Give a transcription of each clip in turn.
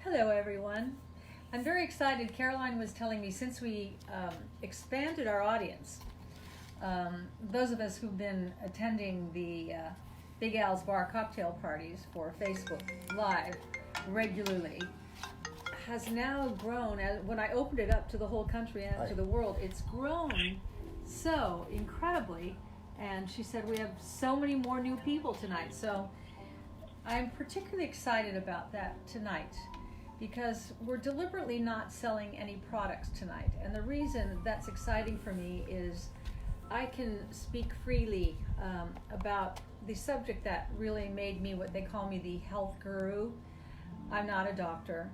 Hello, everyone. I'm very excited. Caroline was telling me since we expanded our audience, those of us who've been attending the Big Al's Bar cocktail parties for Facebook Live regularly, has now grown. When I opened it up to the whole country and to the world, it's grown so incredibly. And she said we have so many more new people tonight. So I'm particularly excited about that tonight, because we're deliberately not selling any products tonight. And the reason that's exciting for me is I can speak freely about the subject that really made me what they call me the health guru. I'm not a doctor,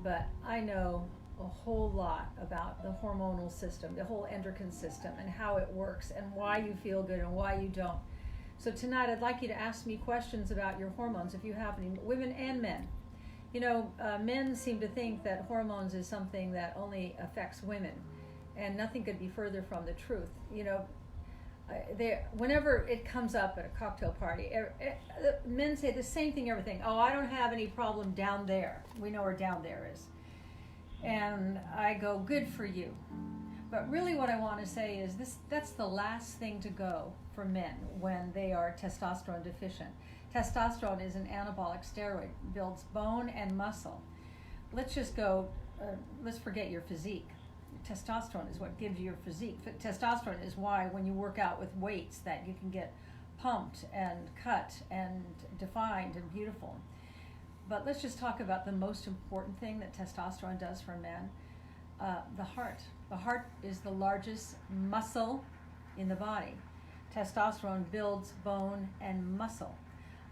but I know a whole lot about the hormonal system, the whole endocrine system, and how it works, and why you feel good and why you don't. So tonight I'd like you to ask me questions about your hormones, if you have any, women and men. You know, men seem to think that hormones is something that only affects women, and nothing could be further from the truth. You know, whenever it comes up at a cocktail party, men say the same thing, everything. Oh, I don't have any problem down there. We know where down there is. And I go, good for you. But really what I want to say is that's the last thing to go for men when they are testosterone deficient. Testosterone is an anabolic steroid, builds bone and muscle. Let's just go, let's forget your physique. Testosterone is what gives you your physique. Testosterone is why when you work out with weights that you can get pumped and cut and defined and beautiful. But let's just talk about the most important thing that testosterone does for men, the heart. The heart is the largest muscle in the body. Testosterone builds bone and muscle.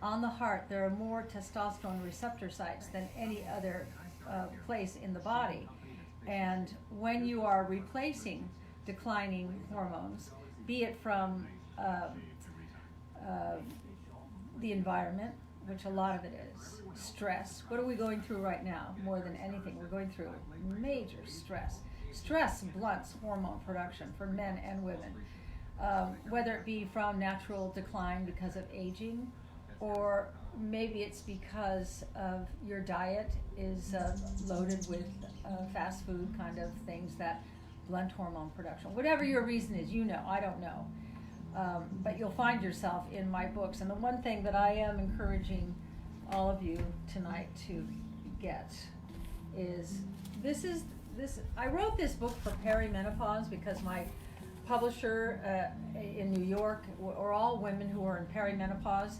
On the heart, there are more testosterone receptor sites than any other place in the body. And when you are replacing declining hormones, be it from the environment, which a lot of it is, stress. What are we going through right now? More than anything, we're going through major stress. Stress blunts hormone production for men and women, whether it be from natural decline because of aging, or maybe it's because of your diet is loaded with fast food kind of things that blunt hormone production. Whatever your reason is, you know, I don't know. But you'll find yourself in my books. And the one thing that I am encouraging all of you tonight to get is this. I wrote this book for perimenopause because my publisher in New York are all women who are in perimenopause.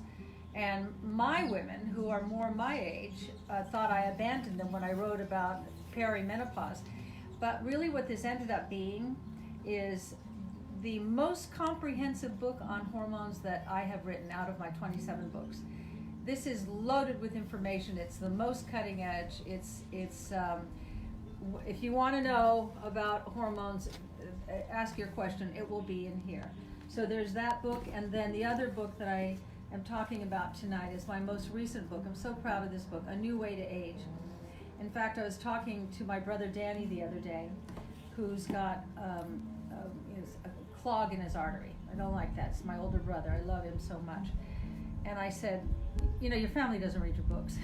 And my women, who are more my age, thought I abandoned them when I wrote about perimenopause. But really what this ended up being is the most comprehensive book on hormones that I have written out of my 27 books. This is loaded with information. It's the most cutting edge. It's if you want to know about hormones, ask your question. It will be in here. So there's that book, and then the other book that I am talking about tonight is my most recent book. I'm so proud of this book, A New Way to Age. In fact, I was talking to my brother Danny the other day, who's got a clog in his artery. I don't like that. It's my older brother. I love him so much. And I said, you know, your family doesn't read your books.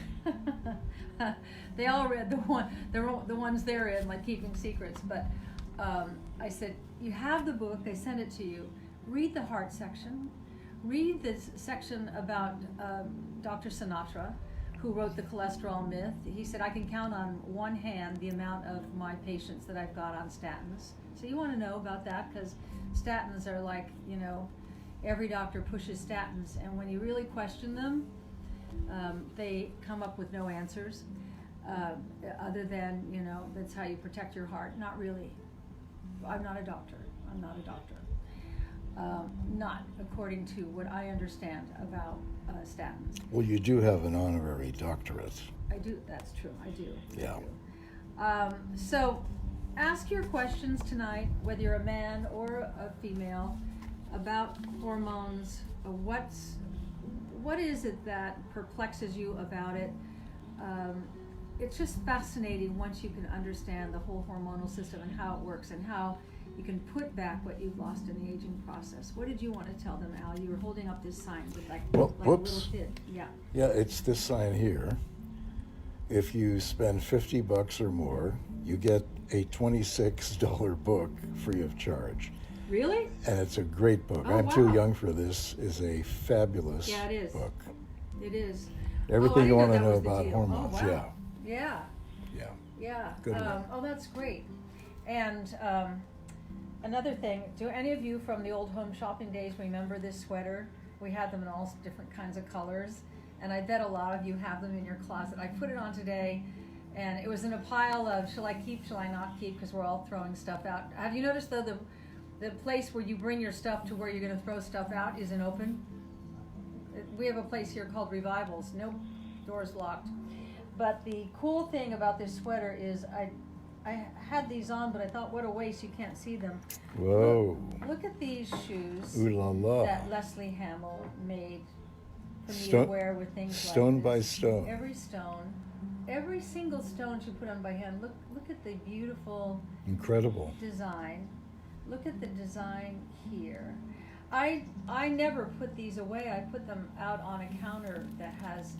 They all read the ones they're in, like Keeping Secrets. But I said, you have the book. They send it to you. Read the heart section. Read this section about Dr. Sinatra, who wrote The Cholesterol Myth. He said, I can count on one hand the amount of my patients that I've got on statins. So you want to know about that, because statins are like, you know, every doctor pushes statins, and when you really question them, they come up with no answers other than, you know, that's how you protect your heart. Not really. I'm not a doctor. Not according to what I understand about statins. Well, you do have an honorary doctorate. I do. That's true. I do. Yeah. I do. So ask your questions tonight, whether you're a man or a female, about hormones. What is it that perplexes you about it? It's just fascinating once you can understand the whole hormonal system and how it works and how you can put back what you've lost in the aging process. What did you want to tell them, Al? You were holding up this sign with like a little kid. Yeah. Yeah, it's this sign here. if you spend $50 or more, you get a $26 book free of charge. Really? And it's a great book. Oh, I'm Too wow. Young for This is a fabulous Yeah, it is. book. It is. Everything you want to know that was the about deal. hormones. Oh, wow. Yeah. Yeah. Yeah. Good one. Oh, that's great. And another thing, do any of you from the old home shopping days remember this sweater? We had them in all different kinds of colors. And I bet a lot of you have them in your closet. I put it on today, and it was in a pile of shall I keep, shall I not keep, because we're all throwing stuff out. Have you noticed, though, the place where you bring your stuff to where you're going to throw stuff out isn't open? We have a place here called Revivals. Nope, door's locked. But the cool thing about this sweater is I had these on, but I thought, what a waste, you can't see them. Whoa. Look at these shoes Ooh la la. that Leslie Hamill made for me to wear with things stone like by this. stone. Every single stone she put on by hand. Look at the beautiful Incredible. design. Look at the design here. I never put these away. I put them out on a counter that has,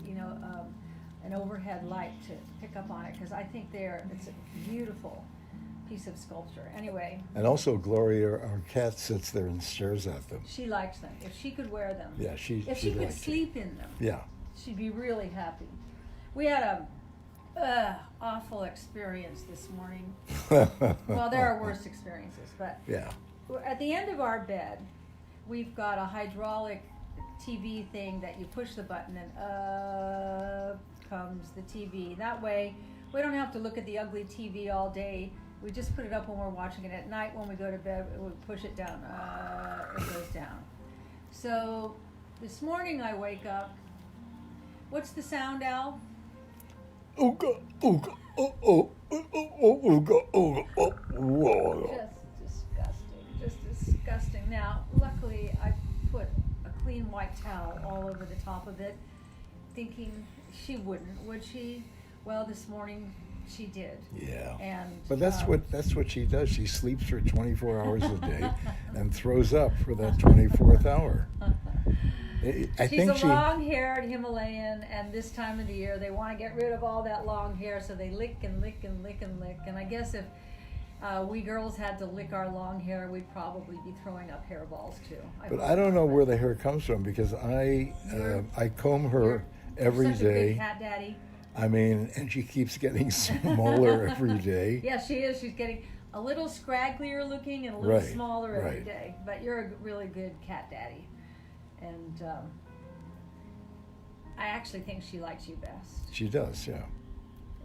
an overhead light to pick up on it, because I think it's a beautiful piece of sculpture. Anyway. And also Gloria, our cat, sits there and stares at them. She likes them. If she could wear them. Yeah, if she could sleep in them. Yeah. She'd be really happy. We had a awful experience this morning. Well, there are worse experiences, but yeah. At the end of our bed, we've got a hydraulic TV thing that you push the button and up comes the TV. That way, we don't have to look at the ugly TV all day. We just put it up when we're watching it. At night, when we go to bed, we push it down. It goes down. So this morning I wake up. What's the sound, Al? Ooga, ooga, oh, oh, oh, oh, ooga, ooga, oh, whoa. Just disgusting. Now, luckily, I put a clean white towel all over the top of it, thinking she wouldn't, would she? Well, this morning she did. Yeah. And but that's what she does. She sleeps for 24 hours a day and throws up for that 24th hour. She's a long-haired Himalayan, and this time of the year they want to get rid of all that long hair, so they lick and lick and lick and lick. And I guess if we girls had to lick our long hair, we'd probably be throwing up hairballs too. But I don't know where the hair comes from, because I comb her every such day. A good cat daddy. I mean, and she keeps getting smaller every day. Yeah, she is. She's getting a little scragglier looking and a little smaller every day. But you're a really good cat daddy. And I actually think she likes you best. She does, yeah.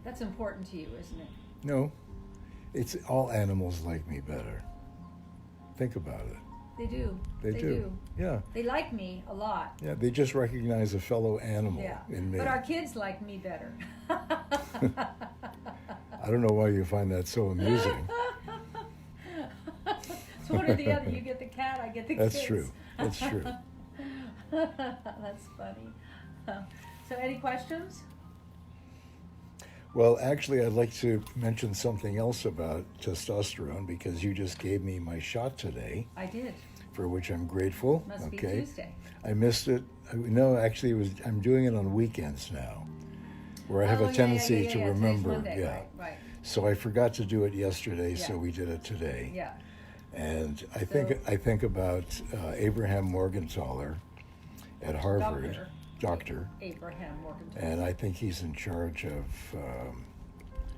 That's important to you, isn't it? No, it's all animals like me better. Think about it. They do. They do. Yeah. They like me a lot. Yeah, they just recognize a fellow animal in me. But our kids like me better. I don't know why you find that so amusing. It's one or the other. You get the cat, I get the kids. That's true. That's true. That's funny. So any questions? Well, actually, I'd like to mention something else about testosterone, because you just gave me my shot today. I did. For which I'm grateful. Must be Tuesday. I missed it. No, actually, I'm doing it on weekends now, where I have a tendency to remember. Monday, right. So I forgot to do it yesterday, so we did it today. Yeah. And I think about Abraham Morgentaler at Harvard. Doctor Abraham Morgentaler. And I think he's in charge of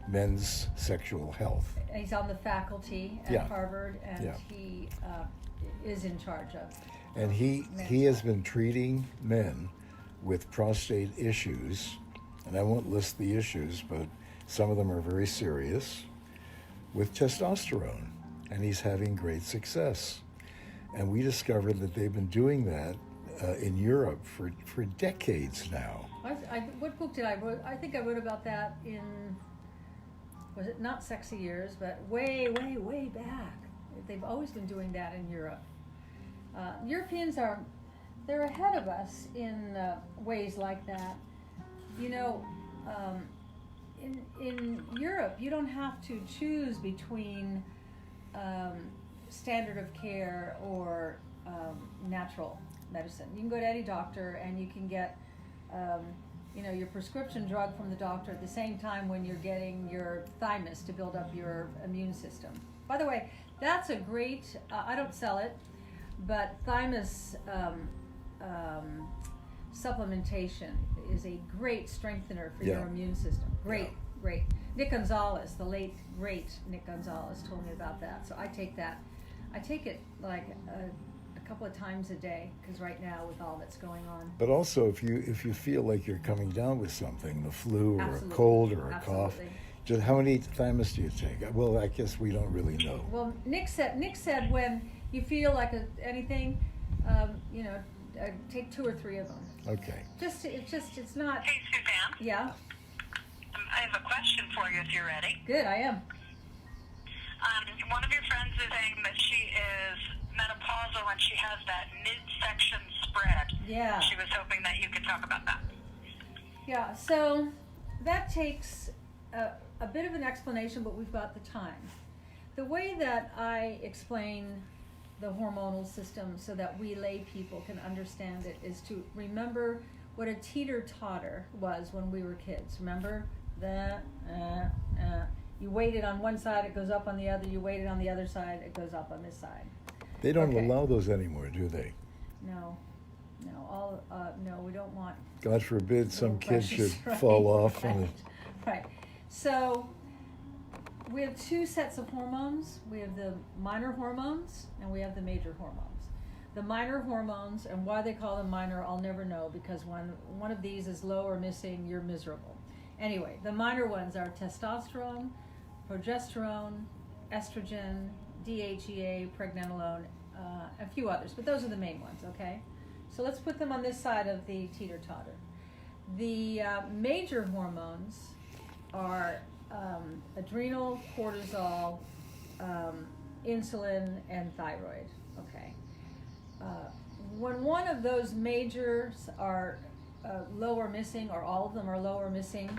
men's sexual health. He's on the faculty at Harvard, and he is in charge of. And he has been treating men with prostate issues, and I won't list the issues, but some of them are very serious, with testosterone, and he's having great success. And we discovered that they've been doing that in Europe for decades now. What book did I write? I think I wrote about that in, was it not Sexy Years, but way, way, way back. They've always been doing that in Europe. Europeans they're ahead of us in ways like that. You know, in Europe, you don't have to choose between standard of care or natural medicine. You can go to any doctor and you can get your prescription drug from the doctor at the same time when you're getting your thymus to build up your immune system. By the way, that's a great, I don't sell it, but thymus supplementation is a great strengthener for your immune system. Great. Nick Gonzalez, the late, great Nick Gonzalez, told me about that. So I take that. I take it like a couple of times a day, because right now with all that's going on. But also, if you feel like you're coming down with something, the flu or a cold or a cough, just how many thymus do you take? Well, I guess we don't really know. Well, Nick said when you feel like anything, take 2 or 3 of them. Okay. It's not. Hey, Suzanne. Yeah. I have a question for you if you're ready. Good, I am. One of your friends is saying that she is menopausal and she has that midsection spread. Yeah. She was hoping that you could talk about that. Yeah, so that takes a bit of an explanation, but we've got the time. The way that I explain the hormonal system so that we lay people can understand it is to remember what a teeter-totter was when we were kids. Remember? You weight it on one side, it goes up on the other. You weight it on the other side, it goes up on this side. They don't allow those anymore, do they? No, we don't want. God forbid some kid should right, fall off. Right. So we have 2 sets of hormones. We have the minor hormones and we have the major hormones. The minor hormones, and why they call them minor, I'll never know, because when one of these is low or missing, you're miserable. Anyway, the minor ones are testosterone, progesterone, estrogen, DHEA, pregnenolone, a few others, but those are the main ones, okay? So let's put them on this side of the teeter-totter. The major hormones are adrenal, cortisol, insulin, and thyroid, okay? When one of those majors are low or missing, or all of them are low or missing,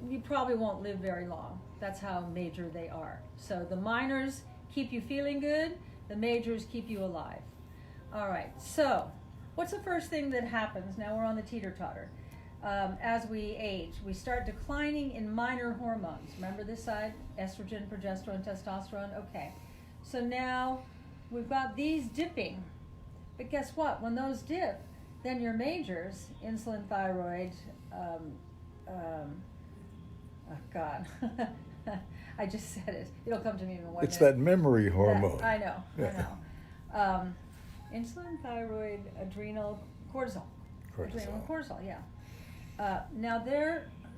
you probably won't live very long. That's how major they are. So the minors keep you feeling good, the majors keep you alive. All right, so what's the first thing that happens? Now we're on the teeter-totter. As we age, we start declining in minor hormones. Remember this side? Estrogen, progesterone, testosterone. Okay, so now we've got these dipping. But guess what? When those dip, then your majors, insulin, thyroid, oh God, I just said it. It'll come to me in 1 minute. It's that memory hormone. I know. Insulin, thyroid, adrenal, cortisol. Adrenal and cortisol, yeah. Now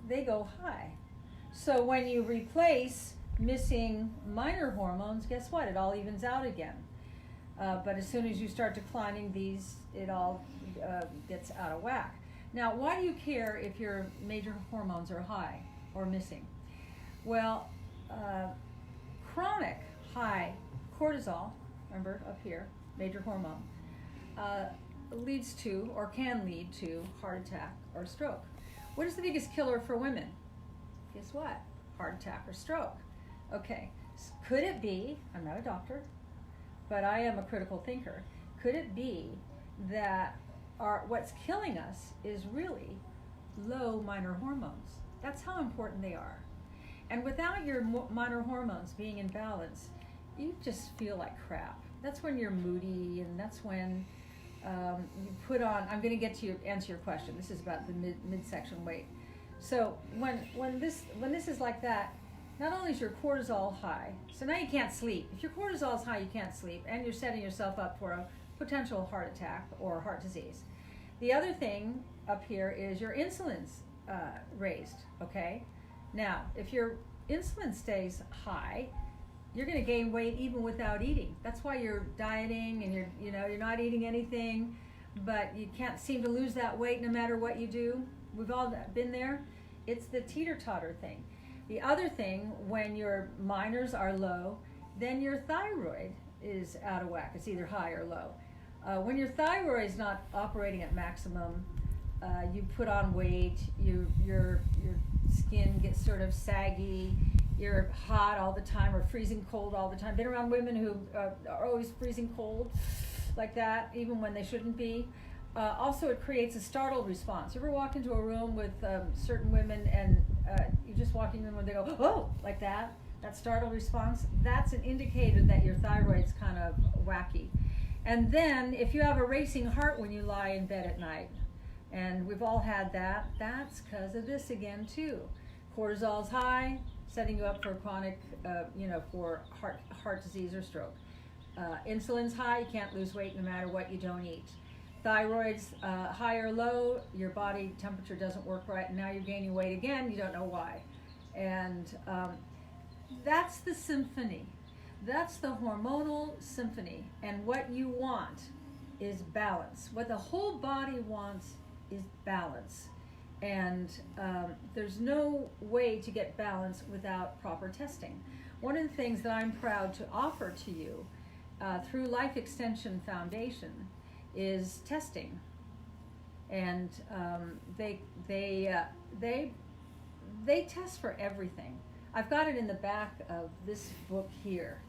they go high. So when you replace missing minor hormones, guess what? It all evens out again. But as soon as you start declining these, it all gets out of whack. Now, why do you care if your major hormones are high or missing? Well, chronic high cortisol, remember up here, major hormone, leads to or can lead to heart attack or stroke. What is the biggest killer for women? Guess what? Heart attack or stroke. Okay, could it be, I'm not a doctor, but I am a critical thinker, could it be that what's killing us is really low minor hormones? That's how important they are. And without your minor hormones being in balance, you just feel like crap. That's when you're moody, and that's when you put on, I'm going to get to answer your question. This is about the midsection weight. So when this is like that, not only is your cortisol high, so now you can't sleep. If your cortisol is high, you can't sleep, and you're setting yourself up for a potential heart attack or heart disease. The other thing up here is your insulin's raised, okay? Now, if your insulin stays high, you're going to gain weight even without eating. That's why you're dieting and you're not eating anything, but you can't seem to lose that weight no matter what you do. We've all been there. It's the teeter-totter thing. The other thing, when your minors are low, then your thyroid is out of whack. It's either high or low. When your thyroid is not operating at maximum, you put on weight, your skin gets sort of saggy, you're hot all the time or freezing cold all the time. Been around women who are always freezing cold like that, even when they shouldn't be. also it creates a startle response. You ever walk into a room with certain women and you just walk in and they go, oh, like that startle response? That's an indicator that your thyroid's kind of wacky. And then if you have a racing heart when you lie in bed at night, and we've all had that, that's because of this again too. Cortisol's high, setting you up for chronic, for heart disease or stroke. Insulin's high, you can't lose weight no matter what you don't eat. Thyroid's high or low, your body temperature doesn't work right, and now you're gaining weight again, you don't know why. And that's the symphony. That's the hormonal symphony. And what you want is balance. What the whole body wants is balance. And there's no way to get balance without proper testing. One of the things that I'm proud to offer to you through Life Extension Foundation is testing. And they test for everything. I've got it in the back of this book here,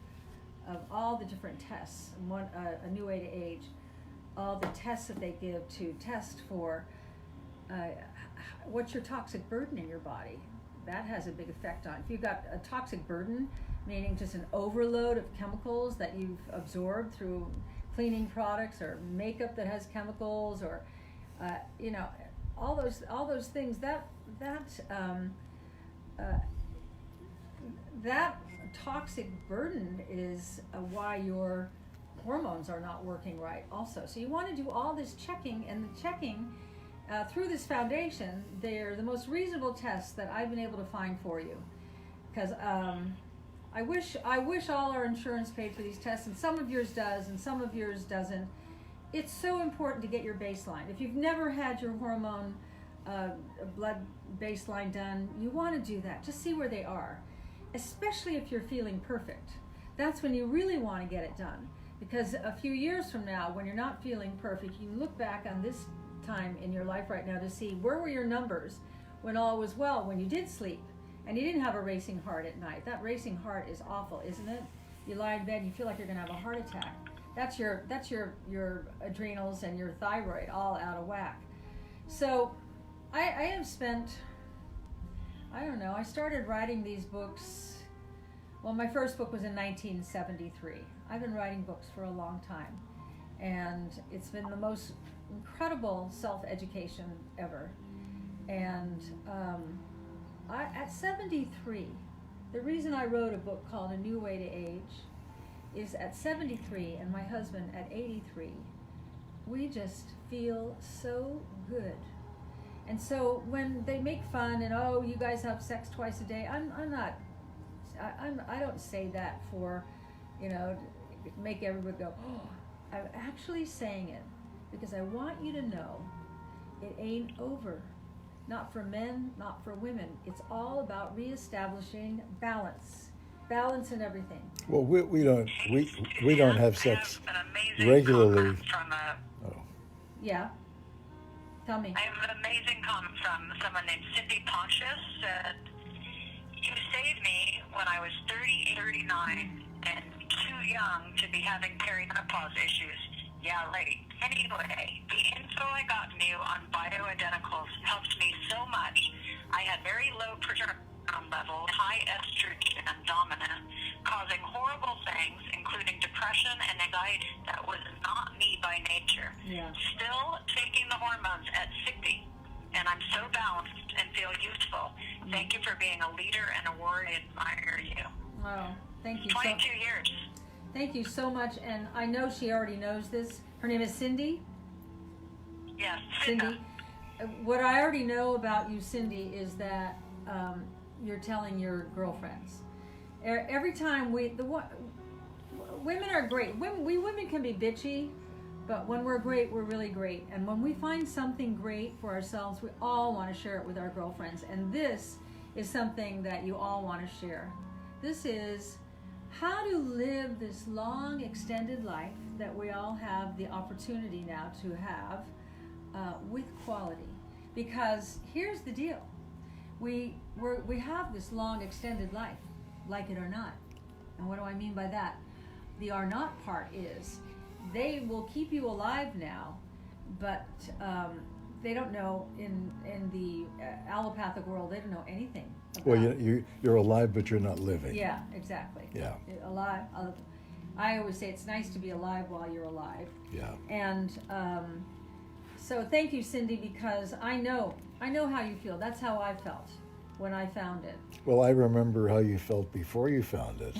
of all the different tests, A New Way to Age, all the tests that they give to test for what's your toxic burden in your body. That has a big effect on. If you've got a toxic burden, meaning just an overload of chemicals that you've absorbed through cleaning products or makeup that has chemicals, or all those things, that toxic burden is why your hormones are not working right also. So you want to do all this checking, and the checking through this foundation, they're the most reasonable tests that I've been able to find for you. Because I wish all our insurance paid for these tests, and some of yours does and some of yours doesn't. It's so important to get your baseline. If you've never had your hormone blood baseline done, you want to do that. Just see where they are, especially if you're feeling perfect. That's when you really want to get it done, because a few years from now, when you're not feeling perfect, you look back on this time in your life right now to see where were your numbers when all was well, when you did sleep and you didn't have a racing heart at night. That racing heart is awful, isn't it? You lie in bed and you feel like you're going to have a heart attack. That's your adrenals and your thyroid all out of whack. So I have spent, I started writing these books. Well, my first book was in 1973. I've been writing books for a long time, and it's been the most incredible self-education ever. And at 73, the reason I wrote a book called A New Way to Age is at 73 and my husband at 83, we just feel so good. And so when they make fun and, oh, you guys have sex twice a day, I don't say that for, make everybody go, oh. I'm actually saying it because I want you to know it ain't over. Not for men, not for women. It's all about reestablishing balance in everything. Well, we don't have sex regularly. Yeah. Tell me. I have an amazing comment from someone named Cindy Pontius. Said, "You saved me when I was 38, 39, and too young to be having perimenopause issues." Yeah, right. Anyway, the info I got from you on bioidenticals helped me so much. I had very low progesterone level, high estrogen dominant, causing horrible things, including depression and anxiety that was not me by nature. Yeah. Still taking the hormones at 60, and I'm so balanced and feel useful. Thank you for being a leader and a warrior. I admire you. Wow, thank you. 22 years. Thank you so much, and I know she already knows this. Her name is Cindy? Yes, Cindy. What I already know about you, Cindy, is that you're telling your girlfriends. Every time women are great. We women can be bitchy, but when we're great, we're really great. And when we find something great for ourselves, we all want to share it with our girlfriends. And this is something that you all want to share. This is how to live this long, extended life that we all have the opportunity now to have with quality. Because here's the deal. We have this long, extended life, like it or not. And what do I mean by that? The or not part is they will keep you alive now, but they don't know in the allopathic world. They don't know anything about Well, you're alive, but you're not living. Yeah, exactly. Yeah. Alive. I always say it's nice to be alive while you're alive. Yeah. And so thank you, Cindy, because I know how you feel. That's how I felt when I found it. Well, I remember how you felt before you found it.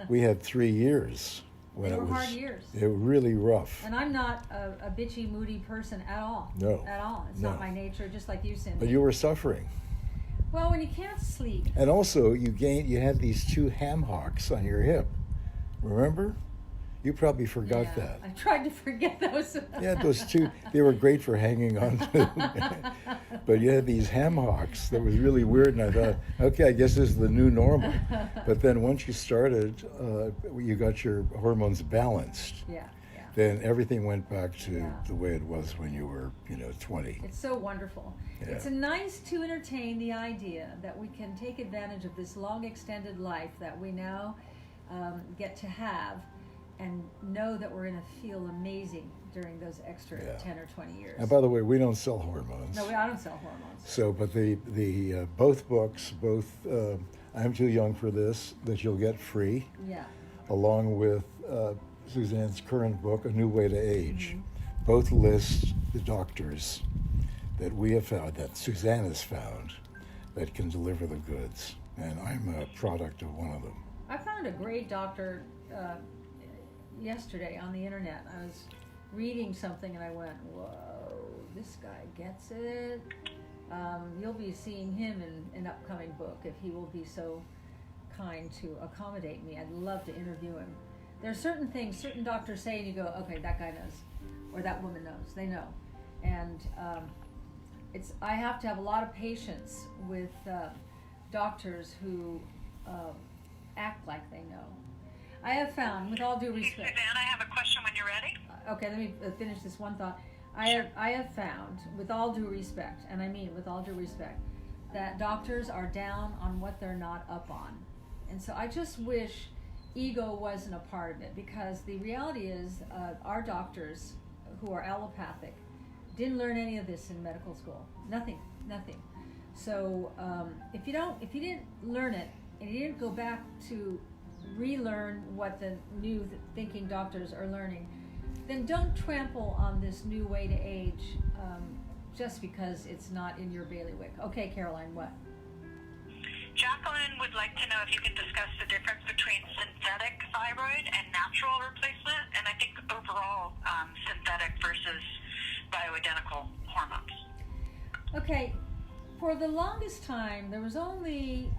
We had 3 years when They it were was hard years. They were really rough. And I'm not a bitchy, moody person at all. No. At all. It's No. not my nature, just like you, Cindy. But you were suffering. Well, when you can't sleep. And also, you had these 2 ham hocks on your hip. Remember? You probably forgot that. I tried to forget those. Yeah, those 2, they were great for hanging on to. But you had these ham hocks that was really weird, and I thought, okay, I guess this is the new normal. But then once you started, you got your hormones balanced. Yeah. Then everything went back to the way it was when you were, 20. It's so wonderful. Yeah. It's nice to entertain the idea that we can take advantage of this long extended life that we now get to have, and know that we're going to feel amazing during those extra 10 or 20 years. And by the way, we don't sell hormones. No, I don't sell hormones. So, but the both books, I'm Too Young for This, that you'll get free, along with Suzanne's current book, A New Way to Age. Mm-hmm. Both list the doctors that we have found, that Suzanne has found, that can deliver the goods. And I'm a product of one of them. I found a great doctor yesterday on the internet. I was reading something and I went, whoa, this guy gets it. You'll be seeing him in an upcoming book if he will be so kind to accommodate me. I'd love to interview him. There are certain things certain doctors say and you go, okay, that guy knows, or that woman knows. They know. And I have to have a lot of patience with doctors who act like they know. I have found, with all due respect... Suzanne, I have a question when you're ready. Okay, let me finish this one thought. I have found, with all due respect, and I mean with all due respect, that doctors are down on what they're not up on. And so I just wish ego wasn't a part of it, because the reality is our doctors who are allopathic didn't learn any of this in medical school. Nothing. So if you didn't learn it, and you didn't go back to relearn what the new thinking doctors are learning, then don't trample on this new way to age just because it's not in your bailiwick. Okay, Caroline, what? Jacqueline would like to know if you can discuss the difference between synthetic thyroid and natural replacement, and I think overall synthetic versus bioidentical hormones. Okay, for the longest time, there was only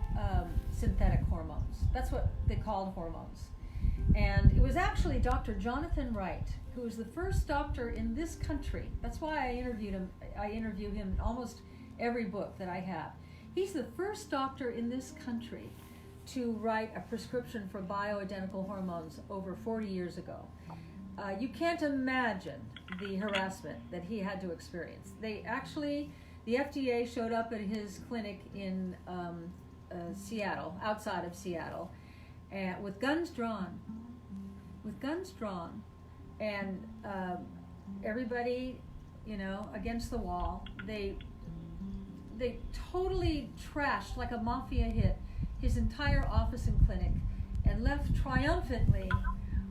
synthetic hormones. That's what they called hormones. And it was actually Dr. Jonathan Wright, who was the first doctor in this country. That's why I interview him in almost every book that I have. He's the first doctor in this country to write a prescription for bioidentical hormones over 40 years ago. You can't imagine the harassment that he had to experience. The FDA showed up at his clinic in Seattle, outside of Seattle, and with guns drawn, and everybody, against the wall. They totally trashed, like a mafia hit, his entire office and clinic, and left triumphantly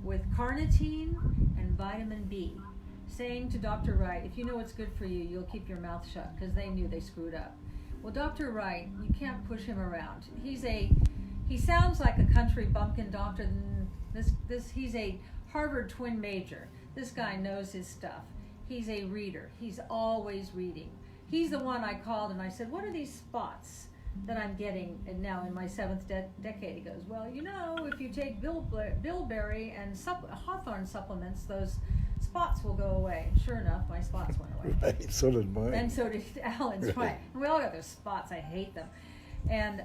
with carnitine and vitamin B, saying to Dr. Wright, if you know what's good for you, you'll keep your mouth shut, because they knew they screwed up. Well, Dr. Wright, you can't push him around. He sounds like a country bumpkin doctor. He's a Harvard twin major. This guy knows his stuff. He's a reader. He's always reading. He's the one I called and I said, what are these spots that I'm getting now in my 7th decade? He goes, well, if you take bilberry and hawthorn supplements, those spots will go away. And sure enough, my spots went away. Right, so did mine. And so did Alan's, right. And we all got those spots. I hate them. And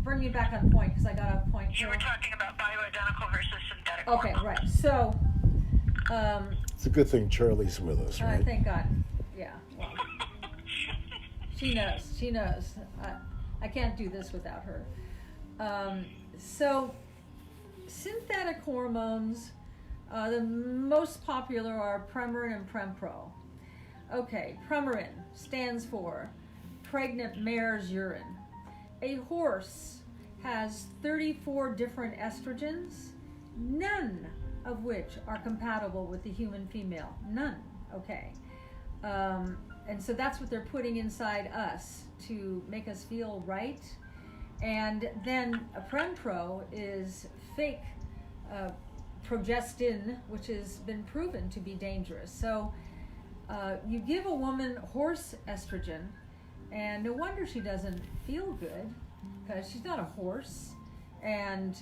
bring me back on point, because I got off point. You were talking about bioidentical versus synthetic Okay, hormones. right. So... it's a good thing Charlie's with us, right? Thank God. Yeah. Well, she knows. I can't do this without her. So synthetic hormones The most popular are Premarin and Prempro. Okay, Premarin stands for pregnant mare's urine. A horse has 34 different estrogens, none of which are compatible with the human female. None. Okay. And so that's what they're putting inside us to make us feel right. And then a Prempro is fake progestin, which has been proven to be dangerous. So you give a woman horse estrogen, and no wonder she doesn't feel good, because she's not a horse. And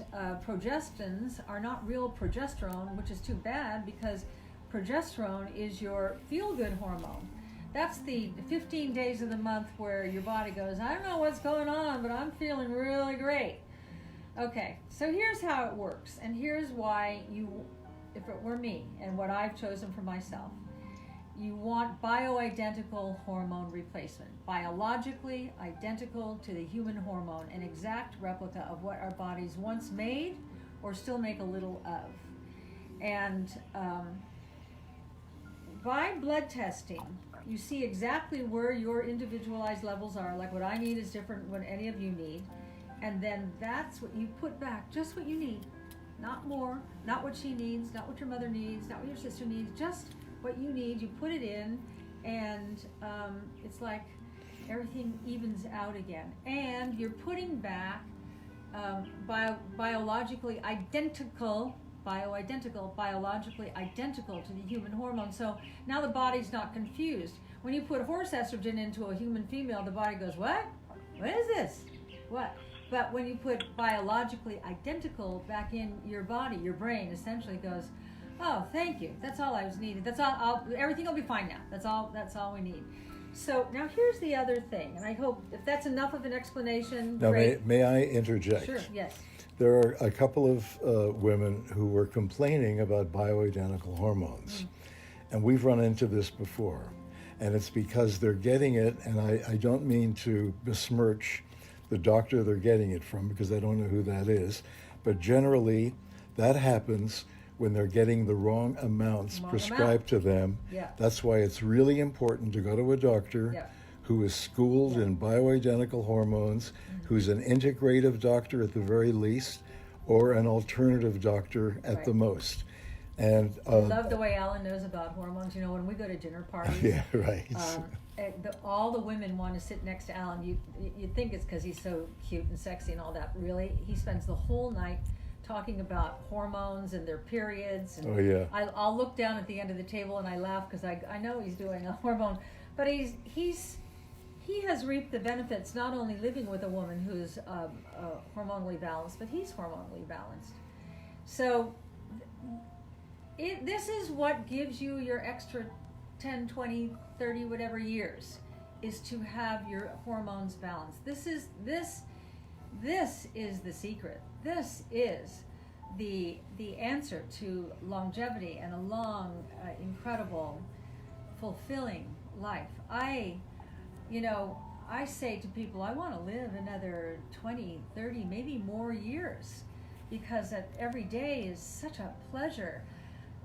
progestins are not real progesterone, which is too bad, because progesterone is your feel-good hormone. That's the 15 days of the month where your body goes, I don't know what's going on, but I'm feeling really great. Okay, so here's how it works, and here's why you, if it were me, and what I've chosen for myself, you want bioidentical hormone replacement. Biologically identical to the human hormone, an exact replica of what our bodies once made or still make a little of. And by blood testing, you see exactly where your individualized levels are, like what I need is different than what any of you need. And then that's what you put back, just what you need. Not more, not what she needs, not what your mother needs, not what your sister needs, just what you need. You put it in, and it's like everything evens out again. And you're putting back biologically identical, biologically identical to the human hormone. So now the body's not confused. When you put horse estrogen into a human female, the body goes, what? What is this? What? But when you put biologically identical back in your body, your brain essentially goes, oh, thank you. That's all I was needed. That's all. Everything will be fine now. That's all we need. So now here's the other thing, and I hope if that's enough of an explanation. Now, great. may I interject? Sure. Yes. There are a couple of women who were complaining about bioidentical hormones, and we've run into this before, and it's because they're getting it, and I don't mean to besmirch the doctor they're getting it from, because I don't know who that is, but generally that happens when they're getting the wrong amounts prescribed to them. Yeah. That's why it's really important to go to a doctor who is schooled in bioidentical hormones, who's an integrative doctor at the very least, or an alternative doctor at the most. And I love the way Alan knows about hormones. You know, when we go to dinner parties, yeah, right. All the women want to sit next to Alan. You think it's because he's so cute and sexy and all that. Really, he spends the whole night talking about hormones and their periods. And I'll look down at the end of the table and I laugh because I know he's doing a hormone, but he has reaped the benefits not only living with a woman who's hormonally balanced, but he's hormonally balanced. So this is what gives you your extra 10, 20, 30, whatever years, is to have your hormones balanced. This is the secret. This is the answer to longevity and a long, incredible, fulfilling life. I say to people, I want to live another 20, 30, maybe more years, because every day is such a pleasure.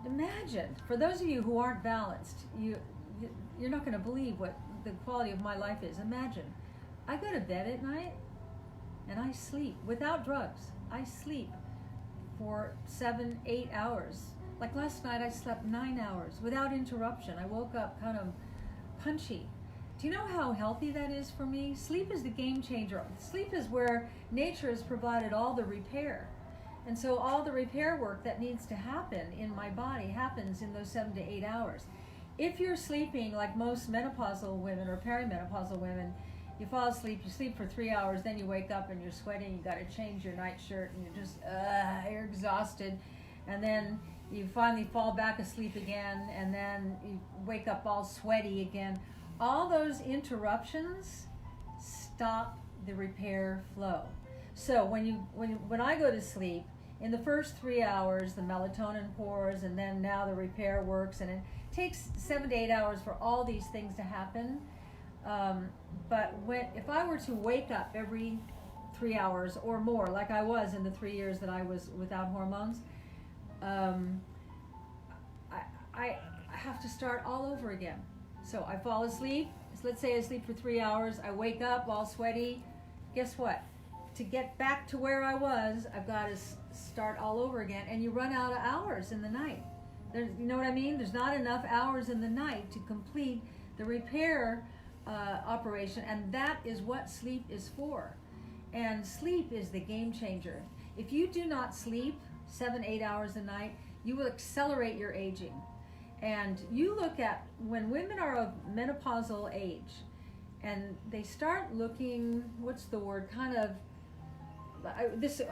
Imagine, for those of you who aren't balanced, you're not going to believe what the quality of my life is. Imagine, I go to bed at night and I sleep without drugs. I sleep for 7-8 hours. Like last night I slept 9 hours without interruption. I woke up kind of punchy. Do you know how healthy that is for me? Sleep is the game changer. Sleep is where nature has provided all the repair. And so all the repair work that needs to happen in my body happens in those 7 to 8 hours. If you're sleeping like most menopausal women or perimenopausal women, you fall asleep, you sleep for 3 hours, then you wake up and you're sweating, you got to change your nightshirt, and you're just, you're exhausted. And then you finally fall back asleep again, and then you wake up all sweaty again. All those interruptions stop the repair flow. So when I go to sleep, in the first 3 hours, the melatonin pours, and then now the repair works, and it takes 7 to 8 hours for all these things to happen. But if I were to wake up every 3 hours or more, like I was in the 3 years that I was without hormones, I have to start all over again. So I fall asleep. Let's say I sleep for 3 hours. I wake up all sweaty. Guess what? To get back to where I was, I've got to start all over again. And you run out of hours in the night. You know what I mean? There's not enough hours in the night to complete the repair operation, and that is what sleep is for. And sleep is the game changer. If you do not sleep 7-8 hours a night, you will accelerate your aging. And you look at when women are of menopausal age and they start looking, what's the word,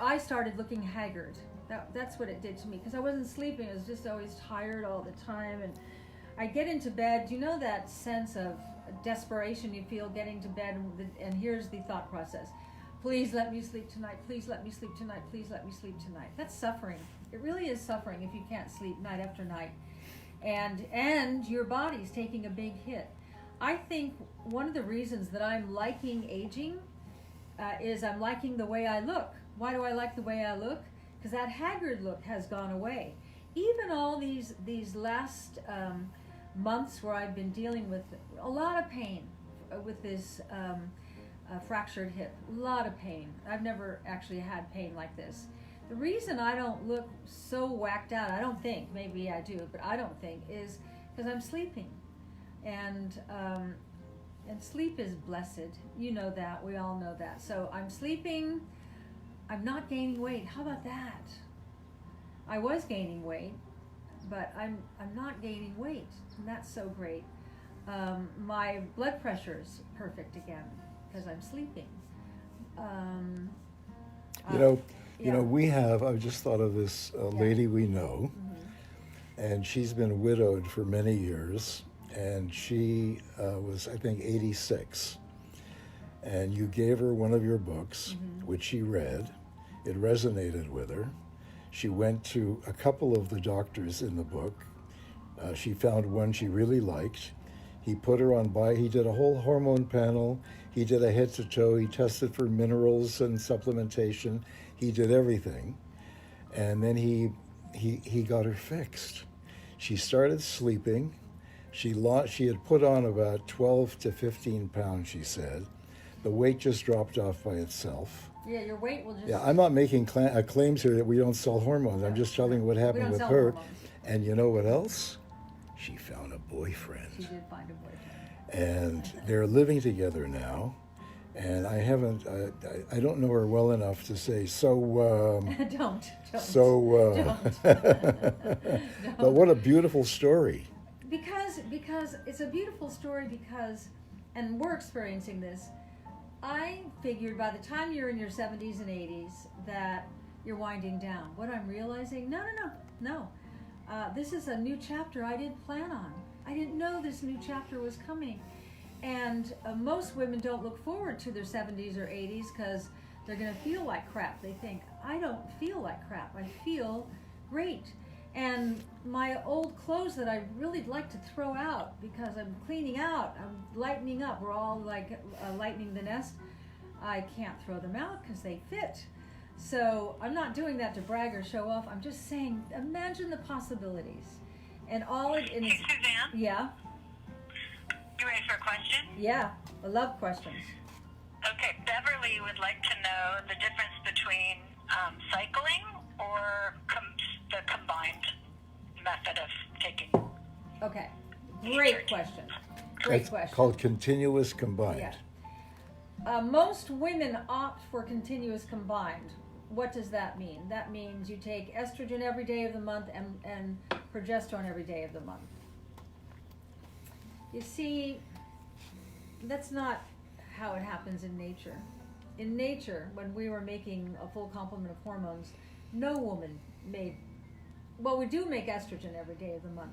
I started looking haggard. That's what it did to me, because I wasn't sleeping. I was just always tired all the time. And I get into bed. You know that sense of desperation you feel getting to bed? And here's the thought process. Please let me sleep tonight. Please let me sleep tonight. Please let me sleep tonight. That's suffering. It really is suffering if you can't sleep night after night. And your body's taking a big hit. I think one of the reasons that I'm liking aging is I'm liking the way I look. Why do I like the way I look? Because that haggard look has gone away. Even all these last months where I've been dealing with a lot of pain with this fractured hip, a lot of pain. I've never actually had pain like this. The reason I don't look so whacked out, I don't think, maybe I do, but I don't think, is because I'm sleeping. And sleep is blessed. You know that. We all know that. So I'm sleeping. I'm not gaining weight. How about that? I was gaining weight, but I'm not gaining weight, and that's so great. My blood pressure's perfect again because I'm sleeping. I've just thought of this lady we know, and she's been widowed for many years, and she was, I think, 86. And you gave her one of your books, which she read. It resonated with her. She went to a couple of the doctors in the book. She found one she really liked. He put her on he did a whole hormone panel. He did a head to toe. He tested for minerals and supplementation. He did everything. And then he got her fixed. She started sleeping. She had put on about 12 to 15 pounds, she said. The weight just dropped off by itself. Yeah, your weight will just... Yeah, I'm not making claims here that we don't sell hormones. I'm just telling what happened with her. Hormones. And you know what else? She found a boyfriend. She did find a boyfriend. And they're living together now. And I don't know her well enough to say, Don't. But what a beautiful story. Because it's a beautiful story and we're experiencing this. I figured by the time you're in your 70s and 80s that you're winding down. What I'm realizing, no. This is a new chapter I didn't plan on. I didn't know this new chapter was coming. And most women don't look forward to their 70s or 80s because they're going to feel like crap. They think, I don't feel like crap. I feel great. And my old clothes that I really like to throw out because I'm cleaning out, I'm lightening up, we're all like lightening the nest, I can't throw them out because they fit. So I'm not doing that to brag or show off. I'm just saying, imagine the possibilities. And all it is... Hey, Suzanne? Yeah? You ready for a question? Yeah, I love questions. Okay, Beverly would like to know the difference between cycling or the combined method of taking. Okay, great question. Great question. Called continuous combined. Yeah. Most women opt for continuous combined. What does that mean? That means you take estrogen every day of the month and progesterone every day of the month. You see, that's not how it happens in nature. In nature, when we were making a full complement of hormones, no woman made, well, we do make estrogen every day of the month,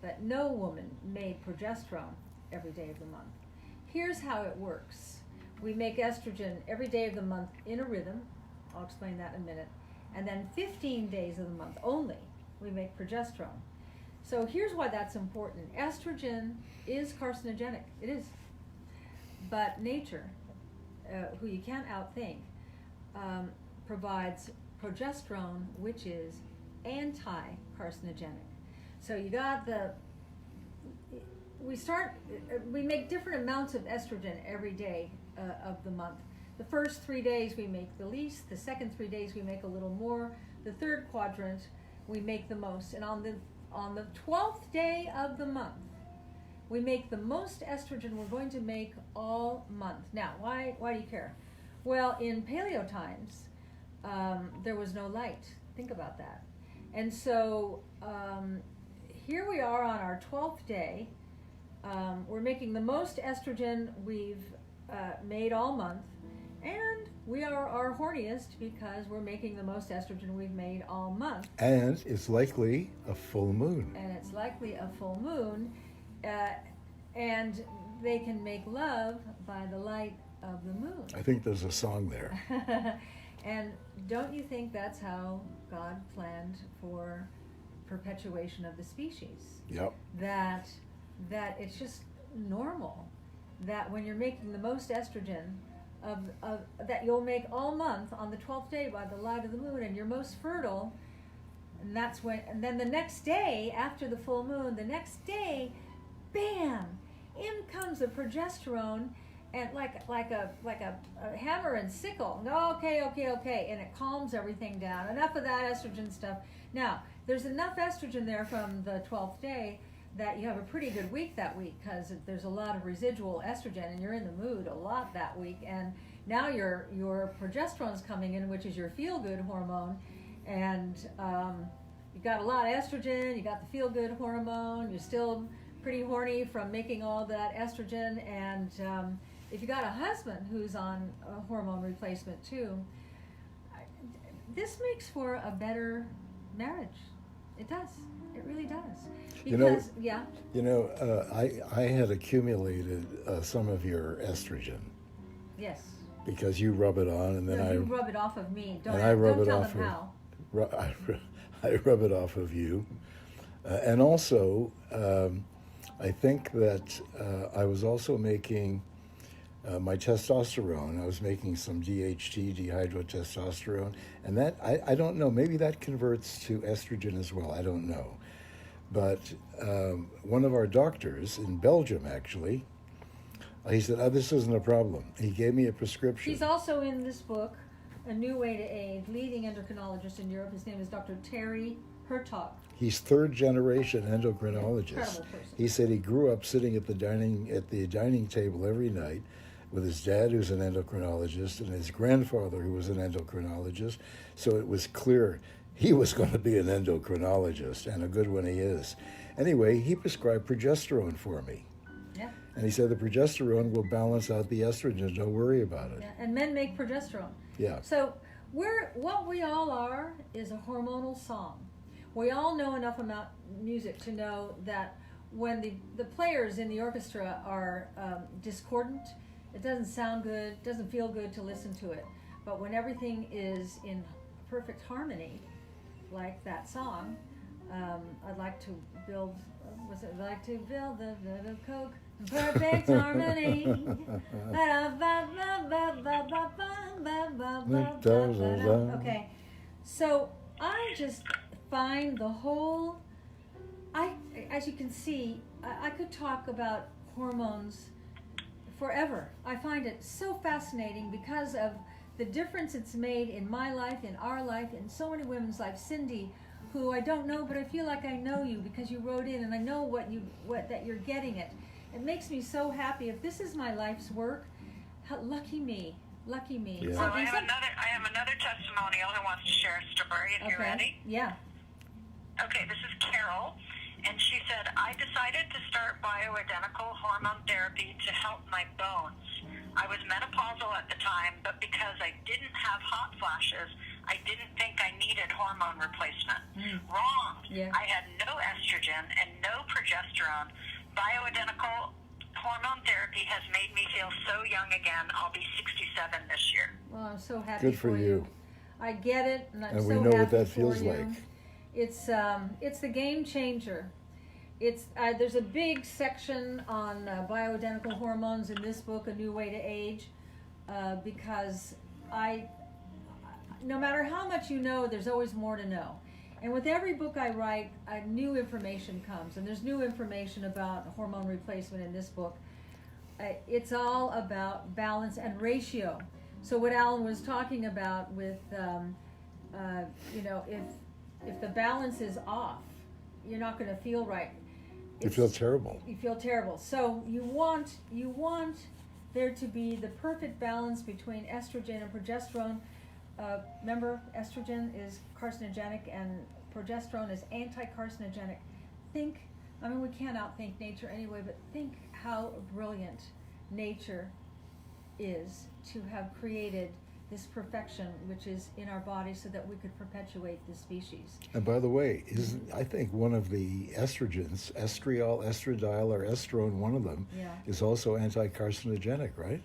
but no woman made progesterone every day of the month. Here's how it works. We make estrogen every day of the month in a rhythm. I'll explain that in a minute. And then 15 days of the month only, we make progesterone. So here's why that's important. Estrogen is carcinogenic. It is. But nature, who you can't outthink, provides progesterone, which is anti-carcinogenic. So you got we make different amounts of estrogen every day of the month. The first 3 days we make the least, the second 3 days we make a little more, the third quadrant we make the most. And on the 12th day of the month, we make the most estrogen we're going to make all month. Now, why do you care? Well, in paleo times, there was no light. Think about that. And so here we are on our 12th day. We're making the most estrogen we've made all month, and we are our horniest because we're making the most estrogen we've made all month. And it's likely a full moon. And they can make love by the light of the moon. I think there's a song there. And don't you think that's how God planned for perpetuation of the species? Yep. That it's just normal that when you're making the most estrogen of that you'll make all month on the 12th day by the light of the moon, and you're most fertile, and then the next day after the full moon, the next day, bam, in comes the progesterone, and like a hammer and sickle. Okay, and it calms everything down. Enough of that estrogen stuff. Now, there's enough estrogen there from the 12th day that you have a pretty good week that week, because there's a lot of residual estrogen and you're in the mood a lot that week. And now your progesterone's coming in, which is your feel-good hormone, and you got a lot of estrogen, you got the feel-good hormone, you're still pretty horny from making all that estrogen, and if you got a husband who's on a hormone replacement too, this makes for a better marriage. It does. It really does. Because, I had accumulated some of your estrogen. Yes. Because you rub it on, and then you rub it off of me. Don't tell them how. I rub it off of you, and also I think that I was also making my testosterone. I was making some DHT, dihydrotestosterone, and that I don't know. Maybe that converts to estrogen as well. I don't know. But one of our doctors in Belgium, actually, he said, this isn't a problem. He gave me a prescription. He's also in this book, A New Way to Age, leading endocrinologist in Europe. His name is Dr. Terry Hertog. He's third generation endocrinologist. Incredible person. He said he grew up sitting at the dining table every night with his dad, who's an endocrinologist, and his grandfather, who was an endocrinologist. So it was clear he was going to be an endocrinologist, and a good one he is. Anyway, he prescribed progesterone for me. Yeah. And he said the progesterone will balance out the estrogen. Don't worry about it. Yeah. And men make progesterone. Yeah. So what we all are is a hormonal song. We all know enough about music to know that when the players in the orchestra are discordant, it doesn't sound good, doesn't feel good to listen to it. But when everything is in perfect harmony, like that song, I'd like to build the Coke in perfect harmony. Okay, so I just find the whole, as you can see, I could talk about hormones forever. I find it so fascinating because of the difference it's made in my life, in our life, in so many women's lives. Cindy, who I don't know, but I feel like I know you because you wrote in, and I know that you're getting it. It makes me so happy. If this is my life's work, lucky me. Yeah. So I have another testimonial who wants to share a story. If you're ready. Yeah. Okay, this is Carol, and she said, I decided to start bioidentical hormone therapy to help my bones. I was menopausal at the time, but because I didn't have hot flashes, I didn't think I needed hormone replacement. Wrong. Yeah. I had no estrogen and no progesterone. Bioidentical hormone therapy has made me feel so young again. I'll be 67 this year. Well, I'm so happy Good for you. I get it, and I'm And so we know happy what that for feels you. like. It's the game changer. There's a big section on bioidentical hormones in this book, A New Way to Age, because no matter how much you know, there's always more to know. And with every book I write, new information comes, and there's new information about hormone replacement in this book. It's all about balance and ratio. So what Alan was talking about with, if the balance is off, you're not going to feel right. You feel terrible. You feel terrible. So you want there to be the perfect balance between estrogen and progesterone. Remember, estrogen is carcinogenic and progesterone is anti-carcinogenic. We can't outthink nature anyway, but think how brilliant nature is to have created this perfection which is in our body so that we could perpetuate the species. And by the way, I think one of the estrogens, estriol, estradiol, or estrone, one of them, is also anti-carcinogenic, right?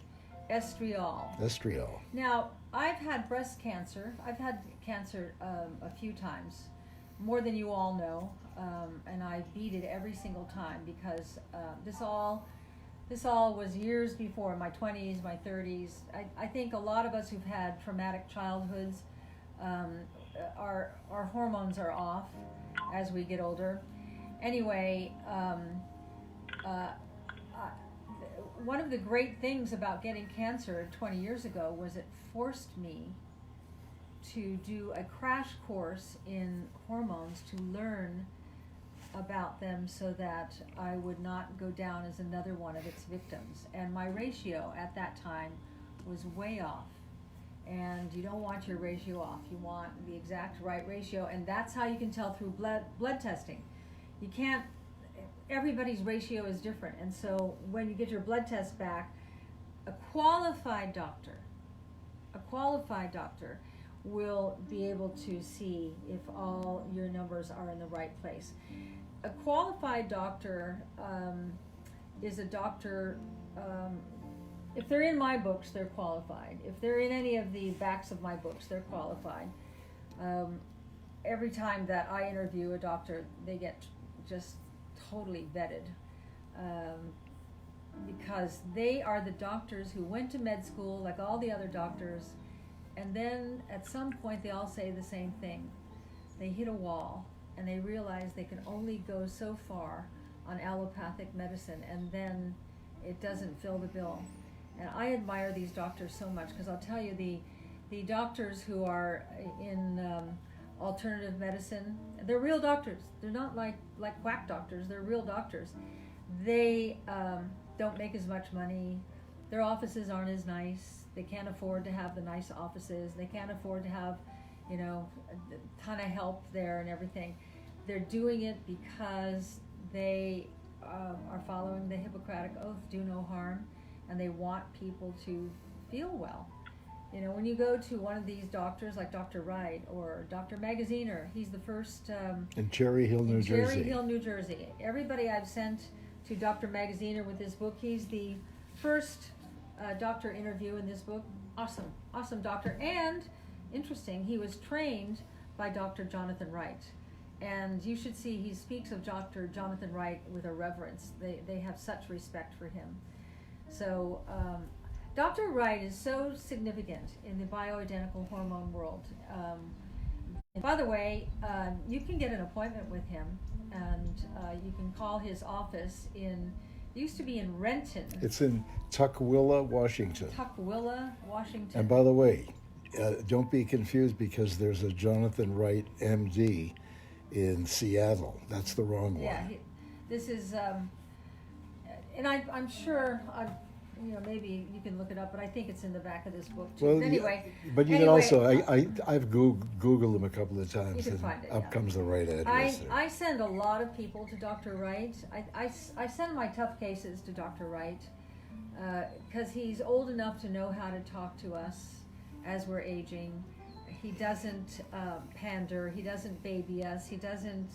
Estriol. Now, I've had breast cancer. I've had cancer a few times, more than you all know, and I beat it every single time because this all was years before, my 20s, my 30s. I think a lot of us who've had traumatic childhoods, our hormones are off as we get older. Anyway, one of the great things about getting cancer 20 years ago was it forced me to do a crash course in hormones to learn about them so that I would not go down as another one of its victims. And my ratio at that time was way off. And you don't want your ratio off. You want the exact right ratio, and that's how you can tell through blood testing. You can't, everybody's ratio is different. And so when you get your blood test back, a qualified doctor will be able to see if all your numbers are in the right place. A qualified doctor is a doctor, if they're in my books, they're qualified. If they're in any of the backs of my books, they're qualified. Every time that I interview a doctor, they get just totally vetted because they are the doctors who went to med school like all the other doctors, and then at some point they all say the same thing. They hit a wall and they realize they can only go so far on allopathic medicine, and then it doesn't fill the bill. And I admire these doctors so much because I'll tell you, the doctors who are in alternative medicine, they're real doctors. They're not like quack doctors. They're real doctors. They don't make as much money. Their offices aren't as nice. They can't afford to have the nice offices. They can't afford to have, a ton of help there and everything. They're doing it because they are following the Hippocratic Oath, do no harm, and they want people to feel well. When you go to one of these doctors like Dr. Wright or Dr. Magaziner, he's the first... in Cherry Hill, New Jersey. Cherry Hill, New Jersey. Everybody I've sent to Dr. Magaziner with this book, he's the first doctor interview in this book. Awesome doctor. And, interesting, he was trained by Dr. Jonathan Wright. And you should see, he speaks of Dr. Jonathan Wright with a reverence. They have such respect for him. So, Dr. Wright is so significant in the bioidentical hormone world. By the way, you can get an appointment with him, and you can call his office it used to be in Renton. It's in Tukwila, Washington. And by the way, don't be confused because there's a Jonathan Wright, MD, in Seattle. That's the wrong one. Yeah, this is, and I'm sure, maybe you can look it up, but I think it's in the back of this book too. Well, anyway. But you can also, I've Googled him a couple of times, you can and find it, up comes the right address. I send a lot of people to Dr. Wright. I send my tough cases to Dr. Wright because he's old enough to know how to talk to us as we're aging. He doesn't pander. He doesn't baby us. He doesn't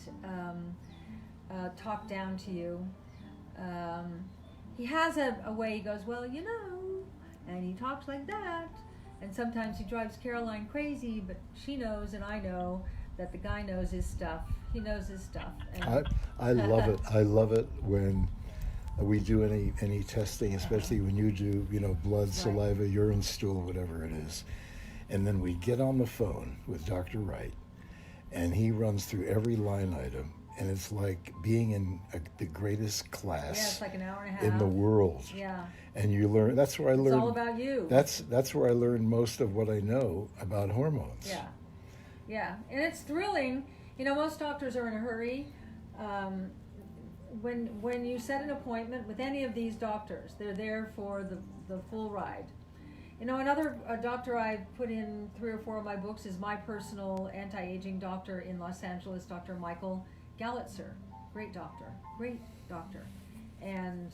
talk down to you. He has a way he goes, well, and he talks like that. And sometimes he drives Caroline crazy, but she knows and I know that the guy knows his stuff. He knows his stuff. And I love it. I love it when we do any testing, especially when you do, blood, saliva, urine, stool, whatever it is. And then we get on the phone with Dr. Wright, and he runs through every line item, and it's like being in the greatest class Yeah, it's like an hour and a half in the world. Yeah. And you learn. That's where I learned. It's all about you. That's where I learned most of what I know about hormones. Yeah. Yeah, and it's thrilling. You know, most doctors are in a hurry. When you set an appointment with any of these doctors, they're there for the full ride. You know, another doctor I've put in 3 or 4 of my books is my personal anti-aging doctor in Los Angeles, Dr. Michael Gallitzer. Great doctor. And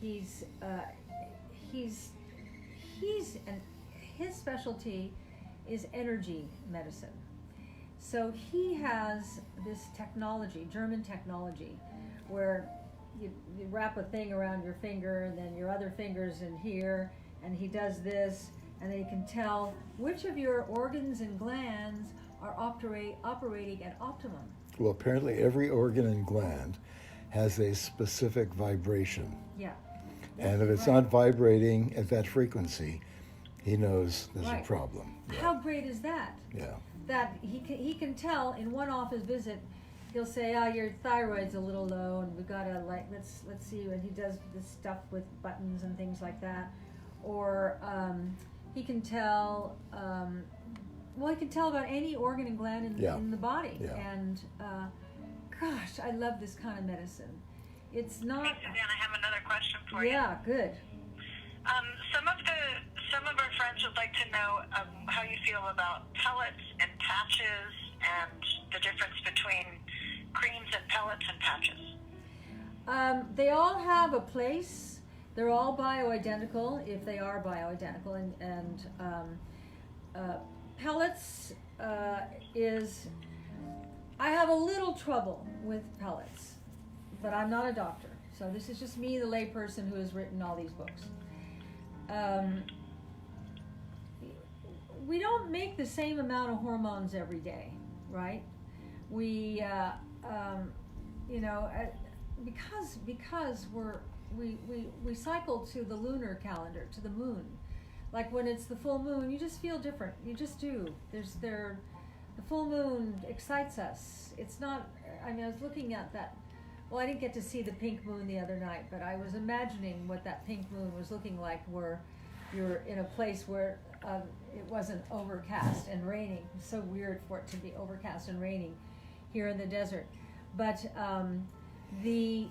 his specialty is energy medicine. So he has this technology, German technology, where you wrap a thing around your finger and then your other finger's in here, and he does this, and then he can tell which of your organs and glands are operating at optimum. Well, apparently every organ and gland has a specific vibration. Yeah. And if it's not vibrating at that frequency, he knows there's a problem. Yeah. How great is that? Yeah. That he can tell in one office visit. He'll say, your thyroid's a little low, and we've got to let's see. And he does this stuff with buttons and things like that. Or he can tell. He can tell about any organ and gland in the body. Yeah. And gosh, I love this kind of medicine. It's not. Hey, Suzanne, I have another question for you. Yeah, good. Some of our friends would like to know how you feel about pellets and patches and the difference between creams and pellets and patches. They all have a place. They're all bioidentical, if they are bioidentical, and pellets is. I have a little trouble with pellets, but I'm not a doctor, so this is just me, the layperson who has written all these books. We don't make the same amount of hormones every day, right? We, because we cycle to the lunar calendar, to the moon. Like when it's the full moon, you just feel different. You just do. The full moon excites us. It's not. I was looking at that. Well, I didn't get to see the pink moon the other night, but I was imagining what that pink moon was looking like, where you're in a place where it wasn't overcast and raining. It's so weird for it to be overcast and raining here in the desert. But the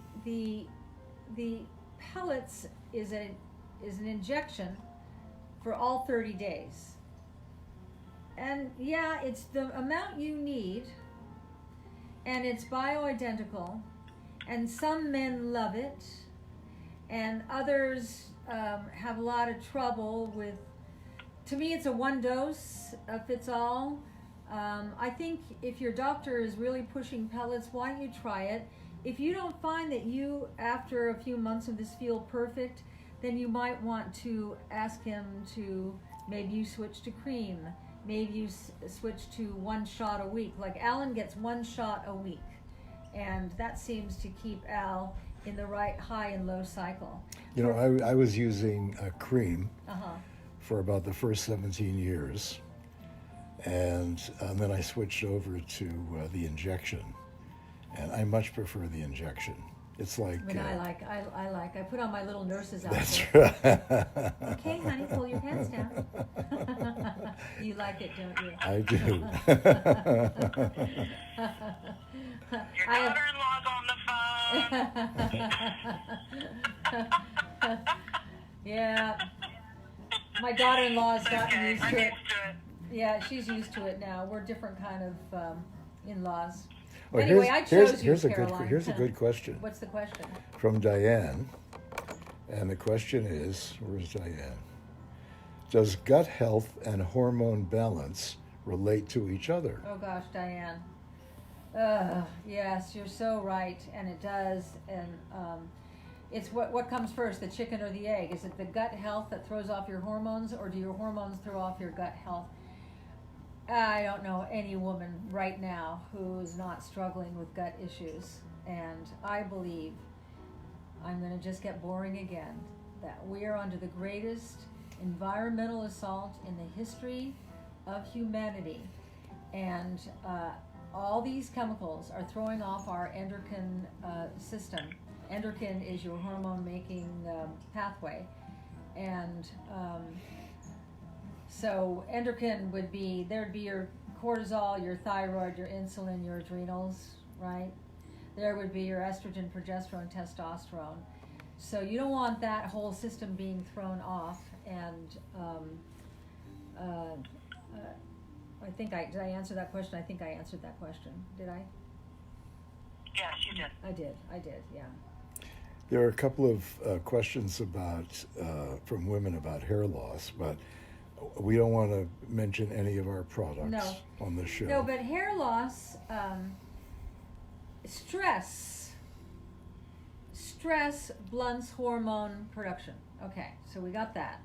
pellets is an injection for all 30 days. And yeah, it's the amount you need, and it's bioidentical, and some men love it, and others have a lot of trouble with. To me, it's a one dose fits all. I think if your doctor is really pushing pellets, why don't you try it? If you don't find that you, after a few months of this, feel perfect, then you might want to ask him to maybe you switch to cream. Maybe you switch to 1 shot a week. Like Alan gets 1 shot a week, and that seems to keep Al in the right high and low cycle. You know, I was using a cream for about the first 17 years, and then I switched over to the injection, and I much prefer the injection. It's like I put on my little nurse's outfit. That's right. Okay, honey, pull your pants down. You like it, don't you? I do. Your daughter-in-law's on the phone. Yeah. My daughter-in-law's gotten used to it. Yeah, she's used to it now. We're different kind of in-laws. Well, anyway, I chose here's Caroline. Here's a good question. What's the question? From Diane. And the question is, where's Diane? Does gut health and hormone balance relate to each other? Oh gosh, Diane. Yes, you're so right, and it does. And it's what comes first, the chicken or the egg? Is it the gut health that throws off your hormones, or do your hormones throw off your gut health? I don't know any woman right now who's not struggling with gut issues, and I believe, I'm going to just get boring again, that we are under the greatest environmental assault in the history of humanity, and all these chemicals are throwing off our endocrine system. Endocrine is your hormone-making pathway, and so endocrine would be, there'd be your cortisol, your thyroid, your insulin, your adrenals, right? There would be your estrogen, progesterone, testosterone. So you don't want that whole system being thrown off. And I think did I answer that question? I think I answered that question. Did I? Yes, you did. I did, yeah. There are a couple of questions about from women about hair loss, but we don't want to mention any of our products on the show. No, but hair loss, stress blunts hormone production. Okay, so we got that.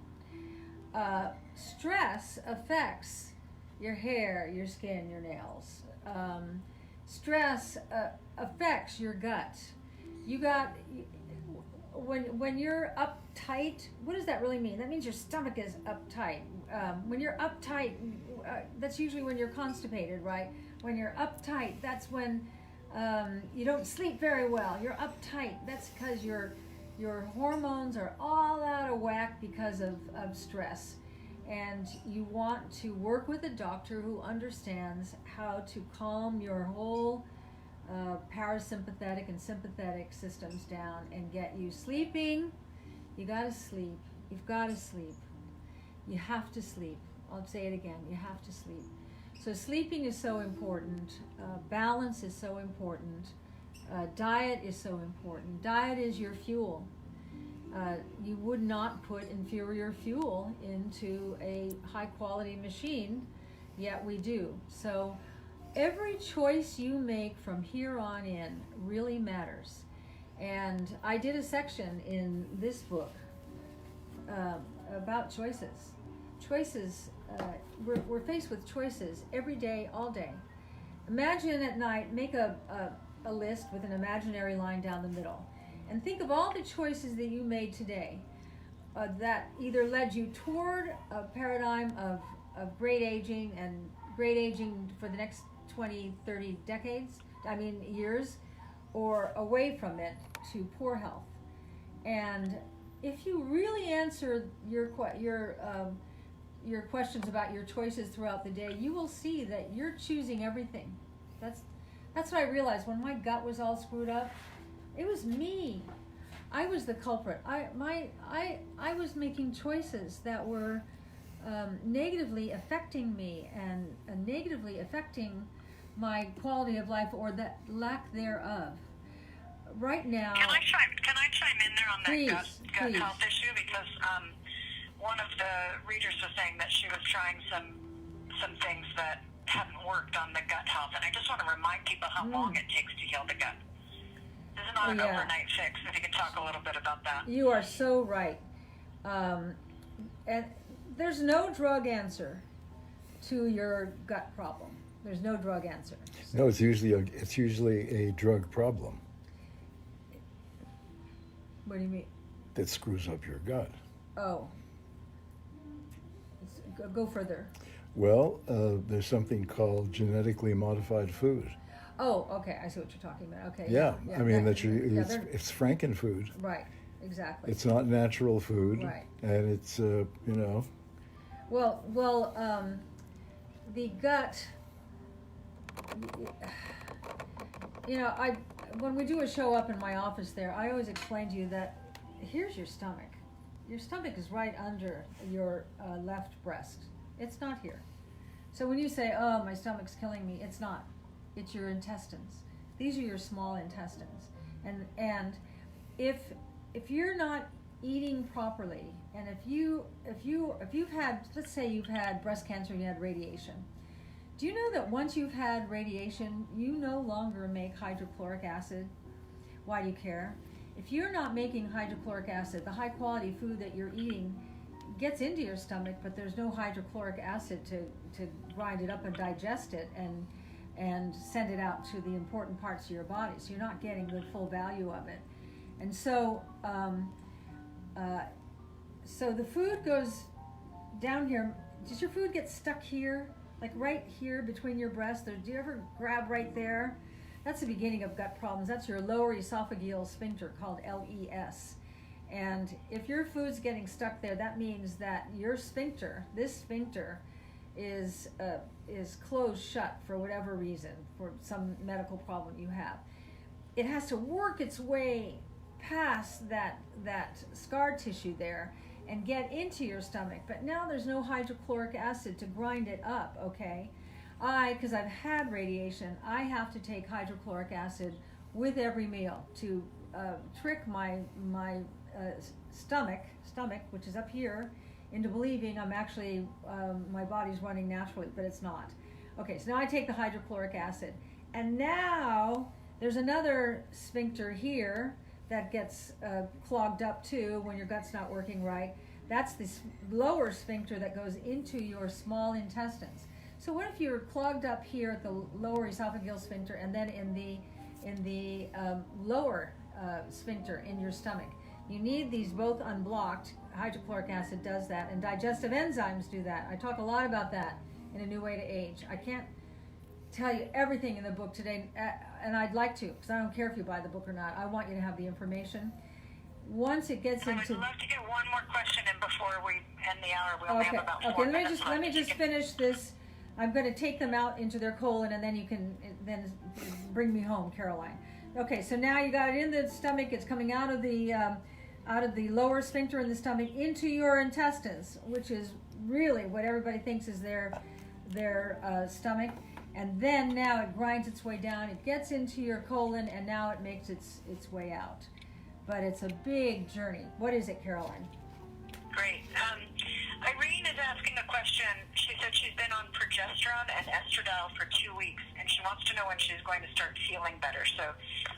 Stress affects your hair, your skin, your nails. Stress affects your gut. When you're uptight, what does that really mean? That means your stomach is uptight. When you're uptight, that's usually when you're constipated, right? When you're uptight, that's when you don't sleep very well. You're uptight. That's because your hormones are all out of whack because of stress. And you want to work with a doctor who understands how to calm your whole parasympathetic and sympathetic systems down and get you sleeping. You gotta sleep. You've gotta sleep. You have to sleep. I'll say it again. You have to sleep. So sleeping is so important. Balance is so important. Diet is so important. Diet is your fuel. You would not put inferior fuel into a high quality machine, yet we do. So every choice you make from here on in really matters. And I did a section in this book about choices. Choices, we're faced with choices every day, all day. Imagine at night, make a list with an imaginary line down the middle. And think of all the choices that you made today that either led you toward a paradigm of great aging and great aging for the next 20, 30 years, or away from it to poor health. And if you really answer your questions about your choices throughout the day, you will see that you're choosing everything. That's what I realized when my gut was all screwed up. It was me. I was the culprit. I was making choices that were negatively affecting me and negatively affecting my quality of life, or that lack thereof. Right now. Can I chime in there on that gut please. health issue? Because one of the readers was saying that she was trying some things that haven't worked on the gut health, and I just want to remind people how long it takes to heal the gut. This is not an overnight fix. If you can talk a little bit about that. You are so right. And there's no drug answer to your gut problem. There's no drug answer. So. No, it's usually a drug problem. What do you mean? That screws up your gut. Oh. Go further. Well, there's something called genetically modified food. Oh, okay. I see what you're talking about. Okay. Yeah. I mean, it's Frankenfood. Right. Exactly. It's not natural food. Right. And it's, Well, the gut, when we do a show up in my office there, I always explain to you that here's your stomach. Your stomach is right under your left breast. It's not here. So when you say, oh, my stomach's killing me, it's not. It's your intestines. These are your small intestines. And if you're not eating properly, and if you've had, let's say you've had breast cancer and you had radiation, do you know that once you've had radiation, you no longer make hydrochloric acid? Why do you care? If you're not making hydrochloric acid, the high quality food that you're eating gets into your stomach, but there's no hydrochloric acid to grind it up and digest it and send it out to the important parts of your body. So you're not getting the full value of it. And so so the food goes down here. Does your food get stuck here? like right here between your breasts. Do you ever grab right there? That's the beginning of gut problems. That's your lower esophageal sphincter, called LES. And if your food's getting stuck there, that means that your sphincter, this sphincter, is closed shut for whatever reason, for some medical problem you have. It has to work its way past that scar tissue there and get into your stomach. But now there's no hydrochloric acid to grind it up, okay? Because I've had radiation, I have to take hydrochloric acid with every meal to trick my stomach, which is up here, into believing I'm actually, my body's running naturally, but it's not. Okay, so now I take the hydrochloric acid. And now there's another sphincter here that gets clogged up too when your gut's not working right. That's this lower sphincter that goes into your small intestines. So what if you're clogged up here at the lower esophageal sphincter and then in the lower sphincter in your stomach? You need these both unblocked. Hydrochloric acid does that, and digestive enzymes do that. I talk a lot about that in A New Way to Age. I can't tell you everything in the book today, and I'd like to, because I don't care if you buy the book or not. I want you to have the information. Once it gets into... I would love to get one more question in before we end the hour. We only have about 4 minutes left. Let me just finish this. I'm going to take them out into their colon, and then you can then bring me home, Caroline. Okay, so now you got it in the stomach. It's coming out of the lower sphincter in the stomach into your intestines, which is really what everybody thinks is their stomach. And then now it grinds its way down. It gets into your colon, and now it makes its way out. But it's a big journey. What is it, Caroline? Great. Irene is asking a question. She said she's been on progesterone and estradiol for 2 weeks, and she wants to know when she's going to start feeling better. So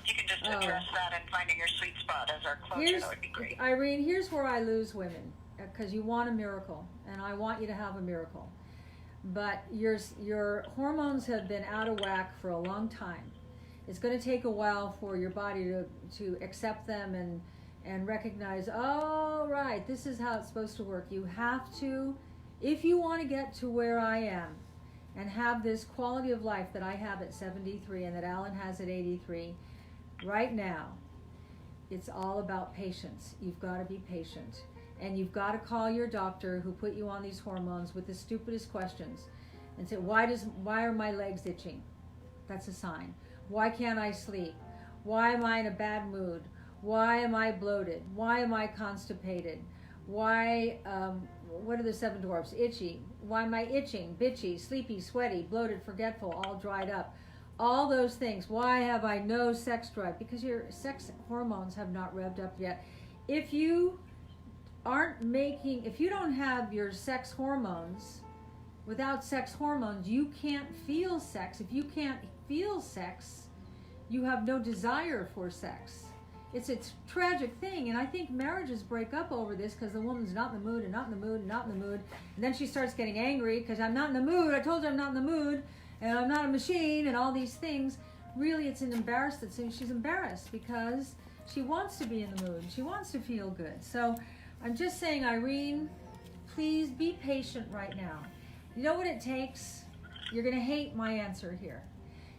if you can just address that and finding your sweet spot as our closure, that would be great. Irene, here's where I lose women, because you want a miracle, and I want you to have a miracle. But your hormones have been out of whack for a long time. It's going to take a while for your body to accept them and recognize, oh, right, this is how it's supposed to work. You have to, if you want to get to where I am and have this quality of life that I have at 73 and that Alan has at 83, right now, it's all about patience. You've got to be patient. And you've got to call your doctor who put you on these hormones with the stupidest questions and say, why are my legs itching? That's a sign. Why can't I sleep? Why am I in a bad mood? Why am I bloated? Why am I constipated? Why, what are the 7 dwarfs? Itchy. Why am I itching, bitchy, sleepy, sweaty, bloated, forgetful, all dried up? All those things. Why have I no sex drive? Because your sex hormones have not revved up yet. If you don't have your sex hormones, without sex hormones, you can't feel sex. If you can't feel sex, you have no desire for sex. It's a tragic thing, and I think marriages break up over this because the woman's not in the mood and not in the mood and not in the mood, and then she starts getting angry because I'm not in the mood. I told you I'm not in the mood, and I'm not a machine, and all these things. Really, it's an embarrassment. She's embarrassed because she wants to be in the mood. She wants to feel good. So I'm just saying, Irene, please be patient right now. You know what it takes? You're going to hate my answer here.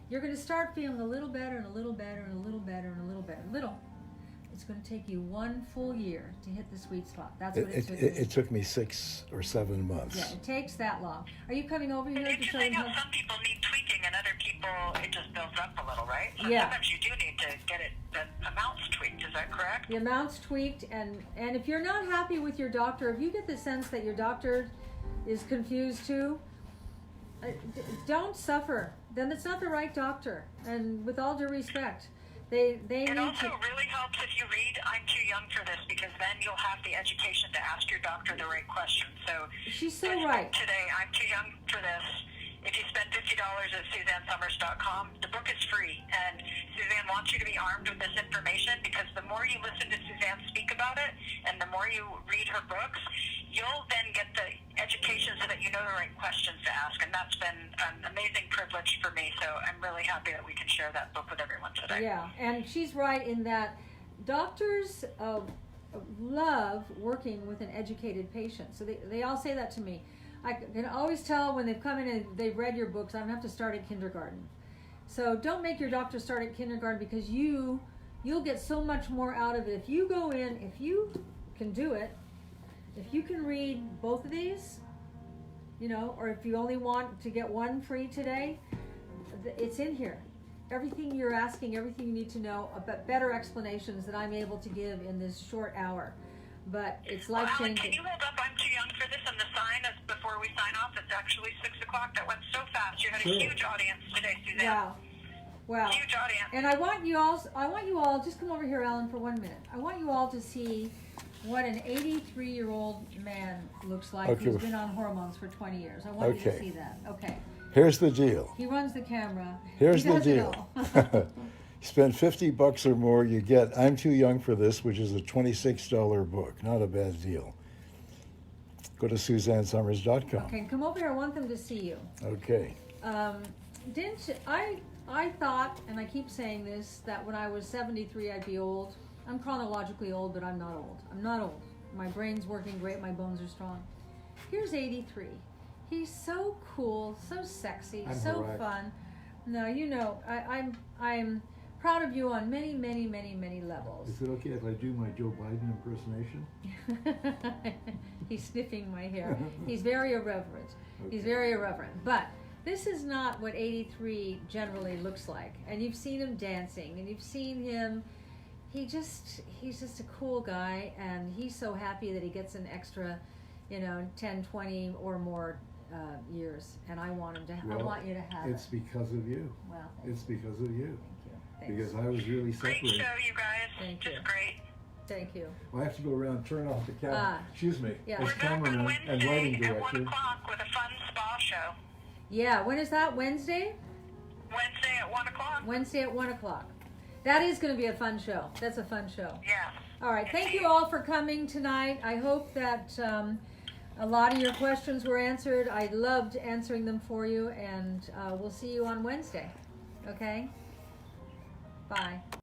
You're going to start feeling a little better and a little better and a little better and a little better. Little. It's going to take you 1 full year to hit the sweet spot. That's what it took me. It took me 6 or 7 months. Yeah, it takes that long. Are you coming over here to show them how? Some people need tweaking, and other people it just builds up a little, right? So yeah. Sometimes you do need to get the amounts tweaked. Is that correct? The amounts tweaked, and if you're not happy with your doctor, if you get the sense that your doctor is confused too, don't suffer. Then it's not the right doctor. And with all due respect, they It also really helps if you read I'm Too Young for This, because then you'll have the education to ask your doctor the right questions. So she's so right. Today, I'm Too Young for This. If you spend $50 at SuzanneSummers.com, the book is free. And Suzanne wants you to be armed with this information, because the more you listen to Suzanne speak about it and the more you read her books, you'll then get the education so that you know the right questions to ask. And that's been an amazing privilege for me. So I'm really happy that we can share that book with everyone today. Yeah, and she's right in that doctors love working with an educated patient. So they all say that to me. I can always tell when they've come in and they've read your books. I'm gonna have to start at kindergarten. So don't make your doctor start at kindergarten, because you'll get so much more out of it if you go in. If you can do it, if you can read both of these, you know, or if you only want to get one free today, it's in here. Everything you're asking, everything you need to know, about better explanations that I'm able to give in this short hour. But it's life changing. Can you hold up? I'm too young for this. And the sign is before we sign off. It's actually 6 o'clock. That went so fast. You had a huge audience today, Suzanne. Wow. Huge audience. And I want you all, just come over here, Alan, for 1 minute. I want you all to see what an 83-year-old man looks like who's been on hormones for 20 years. I want you to see that. Okay. Here's the deal. He runs the camera. Here's the deal. Spend $50 or more, you get I'm Too Young for This, which is a $26 book. Not a bad deal. Go to SuzanneSummers.com. Okay, come over here. I want them to see you. Okay. I thought, and I keep saying this, that when I was 73 I'd be old. I'm chronologically old, but I'm not old. I'm not old. My brain's working great. My bones are strong. Here's 83. He's so cool, so sexy, so fun. No, you know, I'm proud of you on many, many, many, many levels. Is it okay if I do my Joe Biden impersonation? He's sniffing my hair. He's very irreverent. Okay. He's very irreverent. But this is not what 83 generally looks like. And you've seen him dancing, and you've seen him. He's just a cool guy, and he's so happy that he gets an extra, 10, 20 or more years. And I want him to. I want you to have. It's because of you. Well, it's because of you. Thank you. Because I was really separated. Great show, you guys. Thank you. Just great. Thank you. Well, I have to go around and turn off the camera. Excuse me. Yeah. As We're back on cameraman and lighting Wednesday at 1 director. o'clock with a fun spa show. Yeah, when is that? Wednesday? Wednesday at 1 o'clock. Wednesday at 1 o'clock. That is going to be a fun show. That's a fun show. Yeah. All right. Thank you all for coming tonight. I hope that a lot of your questions were answered. I loved answering them for you, and we'll see you on Wednesday. Okay? Bye.